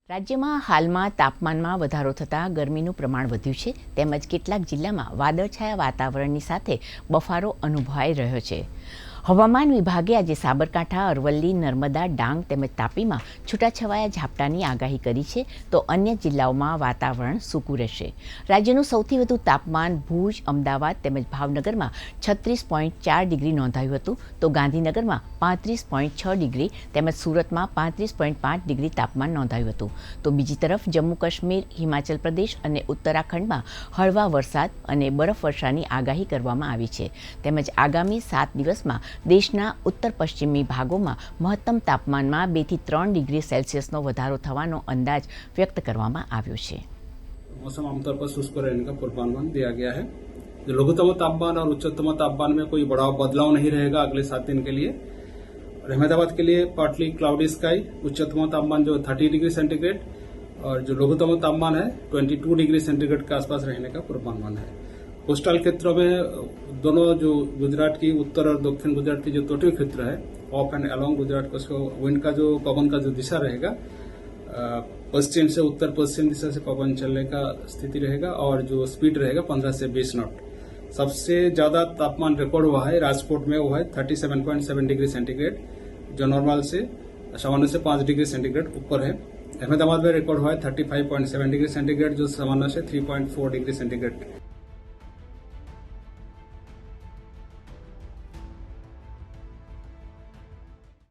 રાજ્યમાં હાલમાં તાપમાનમાં વધારો થતાં ગરમીનું પ્રમાણ વધ્યું છે તેમજ કેટલાક જિલ્લામાં વાદળછાયા વાતાવરણની સાથે બફારો અનુભવાઈ રહ્યો છે. હવામાન વિભાગે આજે સાબરકાંઠા, અરવલ્લી, નર્મદા, ડાંગ તેમજ તાપીમાં છૂટાછવાયા ઝાપટાની આગાહી કરી છે તો અન્ય જિલ્લાઓમાં વાતાવરણ સૂકું રહેશે. રાજ્યનું સૌથી વધુ તાપમાન ભુજ, અમદાવાદ તેમજ ભાવનગરમાં 36.4 ડિગ્રી નોંધાયું હતું તો ગાંધીનગરમાં 35.6 ડિગ્રી તેમજ સુરતમાં 35.5 ડિગ્રી તાપમાન નોંધાયું હતું. તો બીજી તરફ જમ્મુ કાશ્મીર, હિમાચલ પ્રદેશ અને ઉત્તરાખંડમાં હળવા વરસાદ અને બરફવર્ષાની આગાહી કરવામાં આવી છે તેમજ આગામી 7 દિવસમાં દેશના ઉત્તર પશ્ચિમી ભાગોમાં મહત્તમ તાપમાનમાં 2 થી 3 ડિગ્રી સેલ્સિયસનો વધારો થવાનો અંદાજ વ્યક્ત કરવામાં આવ્યો છે. मौसम आमतौर पर शुष्क रहने का पूर्वानुमान दिया गया है. जो लघुतम तापमान और उच्चतम तापमान में कोई बड़ा बदलाव नहीं रहेगा अगले 7 दिन के लिए. और अहमदाबाद के लिए पार्टली क्लाउडी स्काई, उच्चतम तापमान जो 30 डिग्री सेंटीग्रेड और जो लघुतम तापमान है 22 डिग्री सेंटीग्रेड के आसपास रहने का पूर्वानुमान है. कोस्टल क्षेत्रों में दोनों जो गुजरात की उत्तर और दक्षिण गुजरात की जो तटीय क्षेत्र है ऑफ एंड अलोंग गुजरात को विंड का जो पवन का जो दिशा रहेगा पश्चिम से उत्तर पश्चिम दिशा से पवन चलने का स्थिति रहेगा और जो स्पीड रहेगा 15 से 20 नॉट. सबसे ज्यादा तापमान रिकॉर्ड हुआ है राजकोट में, वो है 37.7 डिग्री सेंटीग्रेड जो नॉर्मल से सामान्य से 5 डिग्री सेंटीग्रेड ऊपर है. अहमदाबाद में रिकॉर्ड हुआ है 35.7 डिग्री सेंटीग्रेड जो सामान्य से 3.4 डिग्री सेंटीग्रेड